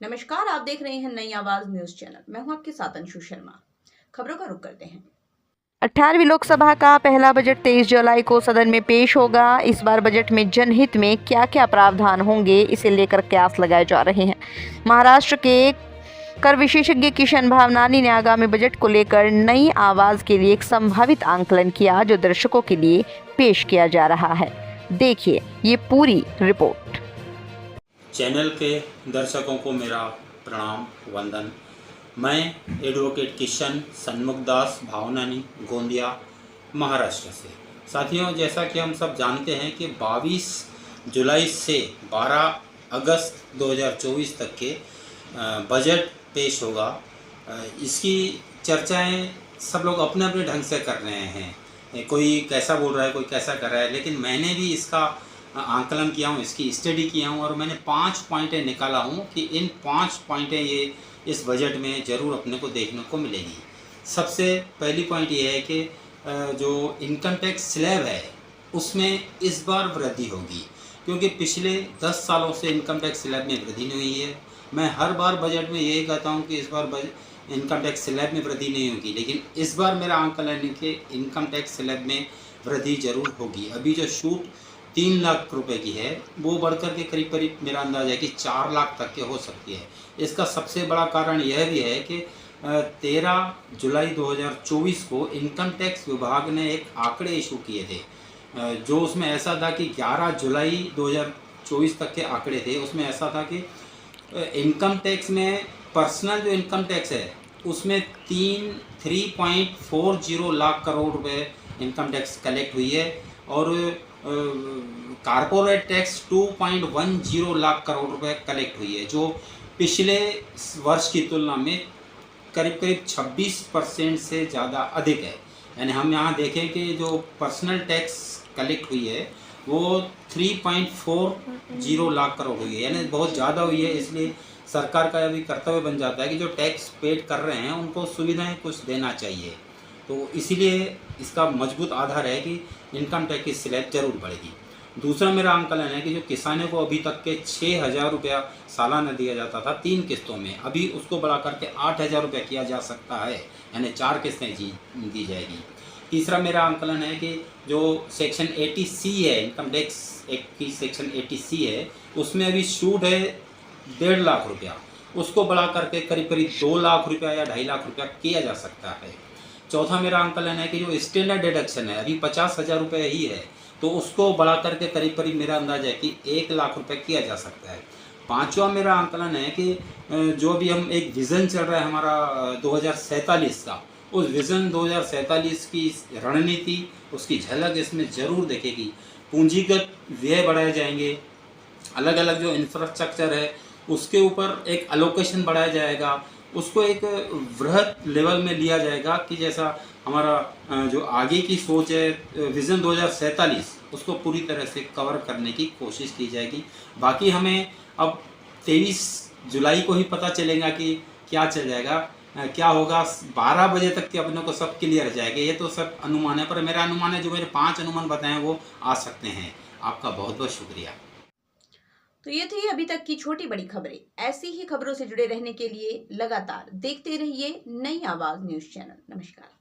नमस्कार, आप देख रहे हैं नई आवाज न्यूज चैनल। मैं हूं आपके साथ अंशु शर्मा। खबरों का रुख करते हैं। 18वीं लोकसभा का पहला बजट 23 जुलाई को सदन में पेश होगा। इस बार बजट में जनहित में क्या क्या प्रावधान होंगे, इसे लेकर कयास लगाए जा रहे हैं। महाराष्ट्र के कर विशेषज्ञ किशन भावनानी ने आगामी बजट को लेकर नई आवाज के लिए एक संभावित आंकलन किया, जो दर्शकों के लिए पेश किया जा रहा है। देखिए ये पूरी रिपोर्ट। चैनल के दर्शकों को मेरा प्रणाम वंदन। मैं एडवोकेट किशन सन्मुखदास भावनानी, गोंदिया, महाराष्ट्र से। साथियों, जैसा कि हम सब जानते हैं कि 22 जुलाई से 12 अगस्त 2024 तक के बजट पेश होगा। इसकी चर्चाएं सब लोग अपने अपने ढंग से कर रहे हैं। कोई कैसा बोल रहा है, कोई कैसा कर रहा है, लेकिन मैंने भी इसका आंकलन किया हूँ, इसकी स्टडी किया हूँ और मैंने 5 पॉइंटें निकाला हूँ कि इन 5 पॉइंटें ये इस बजट में ज़रूर अपने को देखने को मिलेगी। सबसे पहली पॉइंट ये है कि जो इनकम टैक्स स्लैब है उसमें इस बार वृद्धि होगी, क्योंकि पिछले 10 सालों से इनकम टैक्स स्लैब में वृद्धि नहीं हुई है। मैं हर बार बजट में यही कहता हूँ कि इस बार इनकम टैक्स स्लैब में वृद्धि नहीं होगी, लेकिन इस बार मेरा आंकलन है कि इनकम टैक्स स्लैब में वृद्धि जरूर होगी। अभी जो छूट 3 लाख रुपए की है वो बढ़कर के करीब करीब मेरा अंदाज़ है कि 4 लाख तक के हो सकती है। इसका सबसे बड़ा कारण यह भी है कि 13 जुलाई 2024 को इनकम टैक्स विभाग ने एक आंकड़े इशू किए थे, जो उसमें ऐसा था कि 11 जुलाई 2024 तक के आंकड़े थे। उसमें ऐसा था कि इनकम टैक्स में पर्सनल जो इनकम टैक्स है उसमें 3.40 लाख करोड़ रुपए इनकम टैक्स कलेक्ट हुई है और कारपोरेट टैक्स 2.10 लाख करोड़ रुपए कलेक्ट हुई है, जो पिछले वर्ष की तुलना में करीब करीब 26% से ज़्यादा अधिक है। यानी हम यहाँ देखें कि जो पर्सनल टैक्स कलेक्ट हुई है वो 3.40 लाख करोड़ हुई है, यानी बहुत ज़्यादा हुई है। इसलिए सरकार का अभी कर्तव्य बन जाता है कि जो टैक्स पेड कर रहे हैं उनको सुविधाएं कुछ देना चाहिए। तो इसीलिए इसका मजबूत आधार है कि इनकम टैक्स की स्लैब जरूर बढ़ेगी। दूसरा मेरा आंकलन है कि जो किसानों को अभी तक के 6,000 रुपया सालाना दिया जाता था 3 किस्तों में, अभी उसको बढ़ा करके 8,000 रुपया किया जा सकता है, यानी 4 किस्तें दी जाएगी। तीसरा मेरा आंकलन है कि जो सेक्शन 80C है, इनकम टैक्स एक्ट की सेक्शन 80C है, उसमें अभी छूट है 1.5 लाख रुपया, उसको बढ़ा करके करीब करीब 2 लाख रुपया या 2.5 लाख रुपया किया जा सकता है। चौथा मेरा आंकलन है कि जो स्टैंडर्ड डिडक्शन है अभी 50,000 रुपये ही है, तो उसको बढ़ा करके करीब करीब मेरा अंदाजा है कि 1 लाख रुपए किया जा सकता है। पांचवा मेरा आंकलन है कि जो भी हम एक विज़न चल रहा है हमारा 2047 का, उस विज़न 2047 की रणनीति, उसकी झलक इसमें ज़रूर दिखेगी। पूंजीगत व्यय बढ़ाए जाएंगे, अलग अलग जो इंफ्रास्ट्रक्चर है उसके ऊपर एक अलोकेशन बढ़ाया जाएगा, उसको एक वृहद लेवल में लिया जाएगा कि जैसा हमारा जो आगे की सोच है विज़न 2047 उसको पूरी तरह से कवर करने की कोशिश की जाएगी। बाकी हमें अब 23 जुलाई को ही पता चलेगा कि क्या चल जाएगा, क्या होगा। 12 बजे तक के अपने को सब क्लियर हो जाएगा। ये तो सब अनुमान है, पर मेरा अनुमान है जो मेरे 5 अनुमान बताए हैं वो आ सकते हैं। आपका बहुत बहुत शुक्रिया। तो ये थी अभी तक की छोटी बड़ी खबरें। ऐसी ही खबरों से जुड़े रहने के लिए लगातार देखते रहिए नई आवाज न्यूज चैनल। नमस्कार।